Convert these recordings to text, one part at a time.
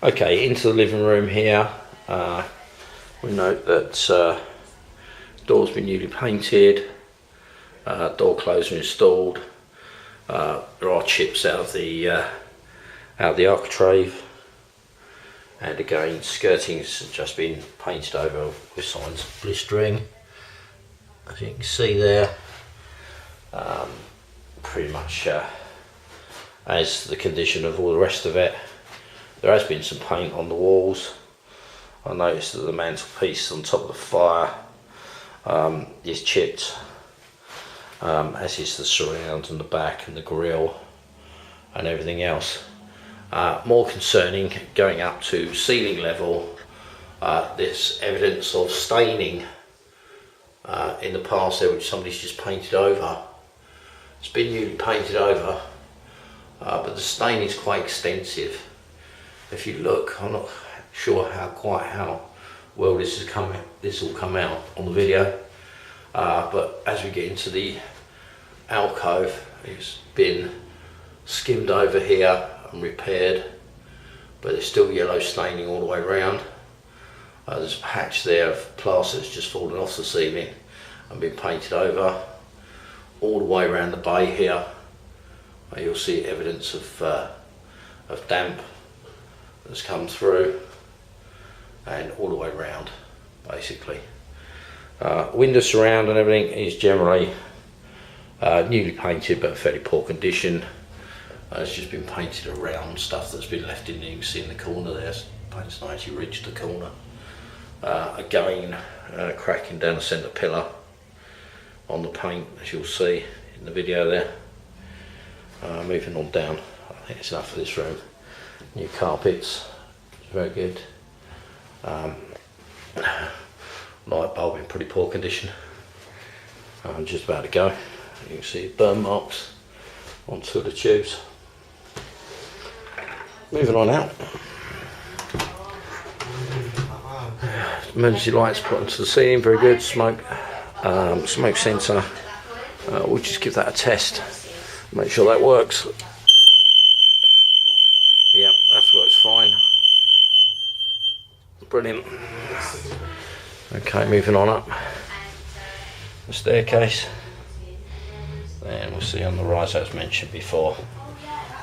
Okay, into the living room here. We note that door's been newly painted, door closer installed. There are chips out of the architrave, and again skirting's just been painted over with signs of blistering, as you can see there. Pretty much as the condition of all the rest of it. There has been some paint on the walls. I noticed that the mantelpiece on top of the fire is chipped, as is the surround and the back and the grille and everything else. More concerning, going up to ceiling level, there's evidence of staining in the past there, which somebody's just painted over. It's been newly painted over, but the stain is quite extensive. If you look, I'm not sure quite how well this will come out on the video, but as we get into the alcove, it's been skimmed over here and repaired, but there's still yellow staining all the way around. There's a patch there of plaster that's just fallen off the ceiling and been painted over. All the way around the bay here, you'll see evidence of damp that's come through, and all the way around basically. Window surround and everything is generally newly painted but fairly poor condition. It's just been painted around stuff that's been left in there. You can see in the corner there, paint's nicely ridged the corner. Again, cracking down the centre pillar on the paint, as you'll see in the video there. Moving on down, I think it's enough for this room. New carpets, very good. Light bulb in pretty poor condition. I'm just about to go. You can see burn marks on two of the tubes. Moving on out. Emergency lights put onto the ceiling, very good. Smoke sensor. We'll just give that a test. Make sure that works. Yep, that works fine. Brilliant. Okay, moving on up the staircase. Then we'll see on the rise, as mentioned before,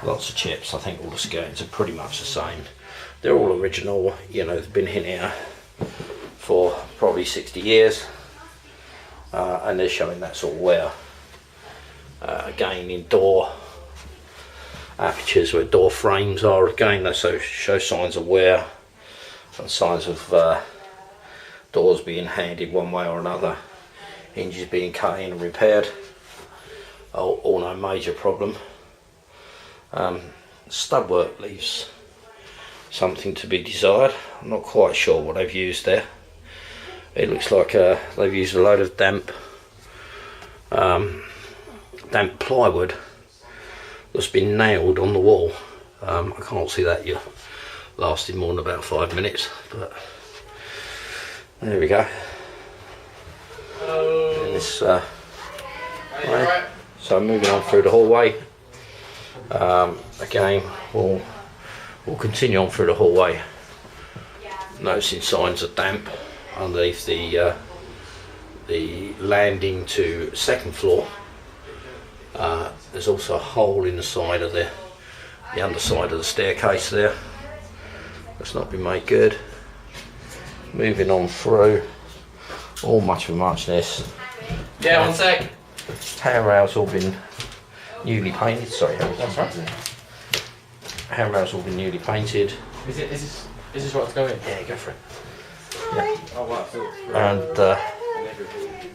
lots of chips. I think all the skirtings are pretty much the same. They're all original, you know, they've been in here for probably 60 years, and they're showing that sort of wear. Again, in door apertures where door frames are, again they show signs of wear and signs of doors being handed one way or another, hinges being cut in and repaired. All no major problem. Stud work leaves something to be desired. I'm not quite sure what they've used there. It looks like they've used a load of damp plywood that's been nailed on the wall. I can't see that you lasted more than about 5 minutes, but there we go. In this way. So moving on through the hallway. Again, we'll continue on through the hallway, noticing signs of damp underneath the landing to second floor. There's also a hole in the side of the underside of the staircase there. That's not been made good. Moving on through, all much of muchness. Yeah, 1 sec. Handrails all been newly painted. Sorry, that's right. Handrails all been newly painted. Is this what's going? Yeah, go for it. Yeah. Oh, wow. And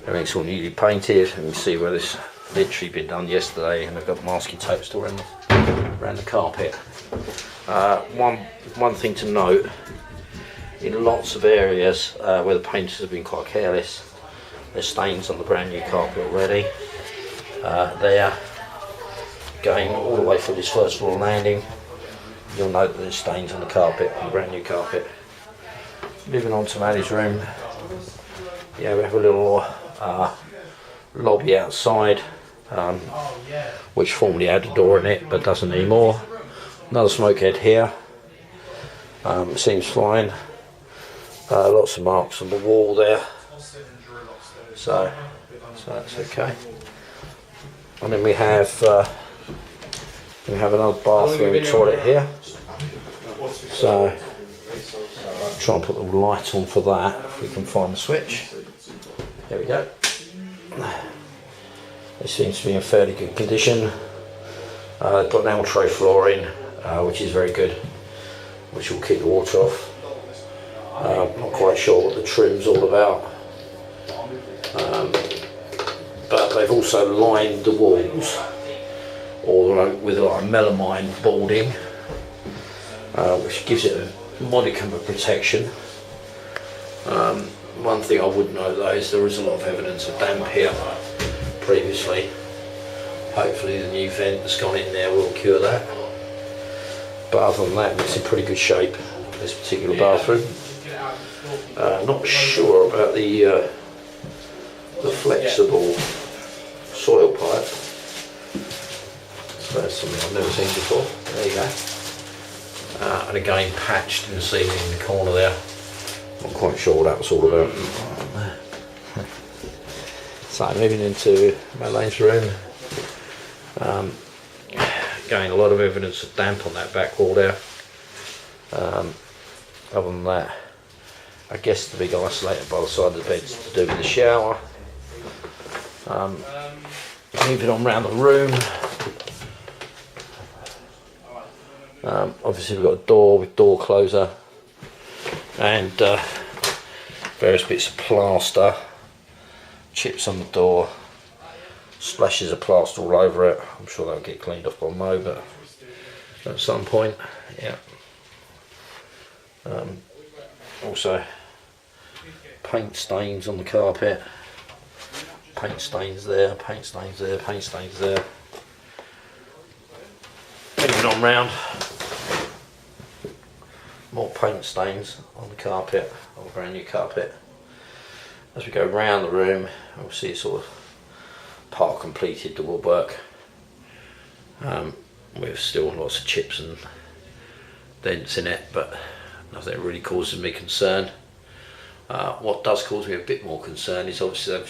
everything's all newly painted, and you see where this literally been done yesterday, and I've got masking tape still around the carpet. One thing to note, in lots of areas where the painters have been quite careless, there's stains on the brand new carpet already. There, going all the way through this first floor landing, you'll note that there's stains on the carpet, on the brand new carpet. Moving on to Maddie's room, yeah, we have a little lobby outside, which formerly had a door in it but doesn't anymore. Another smoke head here. Seems fine. Lots of marks on the wall there, so that's okay. And then we have another bathroom toilet here. So try and put the light on for that if we can find the switch. There we go. It seems to be in fairly good condition. They've got an entree flooring, which is very good, which will keep the water off. Not quite sure what the trim's all about, but they've also lined the walls with like melamine boarding, which gives it a modicum of protection. One thing I would note though is there is a lot of evidence of damp here previously. Hopefully the new vent that's gone in there will cure that. But other than that, it's in pretty good shape, this particular bathroom. Not sure about the flexible soil pipe. So that's something I've never seen before. There you go. And again, patched in the ceiling in the corner there. Not quite sure what that was all about. So moving into Madeleine's room. Again, a lot of evidence of damp on that back wall there. Other than that, I guess the big isolator by the side of the bed is to do with the shower. Moving on round the room. Obviously we've got a door with door closer and various bits of plaster, chips on the door, splashes of plaster all over it. I'm sure that'll get cleaned off by Mo, but at some point, yeah. Also paint stains on the carpet, paint stains there, paint stains there, paint stains there. Moving on round, more paint stains on the carpet, on the brand new carpet. As we go round the room, we'll see it's sort of part completed, the woodwork, with still lots of chips and dents in it, but nothing really causes me concern. What does cause me a bit more concern is obviously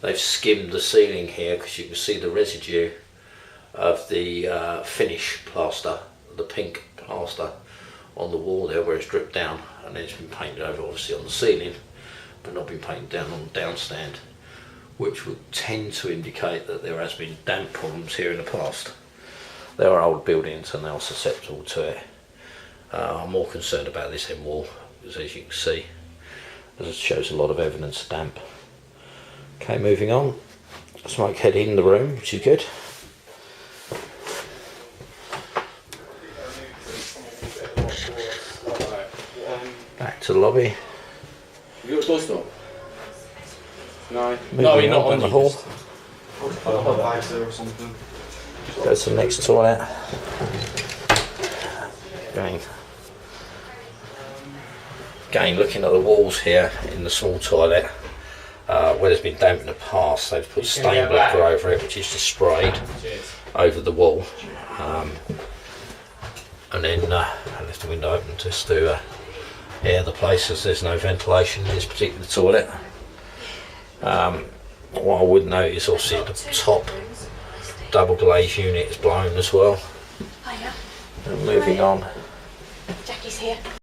they've skimmed the ceiling here, because you can see the residue of the finish plaster, the pink plaster on the wall there where it's dripped down, and then it's been painted over obviously on the ceiling, but not been painted down on the downstand, which would tend to indicate that there has been damp problems here in the past. There are old buildings and they are susceptible to it. I'm more concerned about this end wall, because as you can see, it shows a lot of evidence of damp. Okay, moving on. Smoke head in the room, which is good. Back to the lobby. You got a door stop? No. No, you're not on the hall. Or something. Go to the next toilet. Again, looking at the walls here in the small toilet, where there's been damp in the past, they've put stain blocker over it, which is just sprayed over the wall. And then I left the window open just to air the place, as there's no ventilation in this particular toilet. What I would note is obviously at the top double glazed unit is blown as well. Hiya. And moving on. Jackie's here.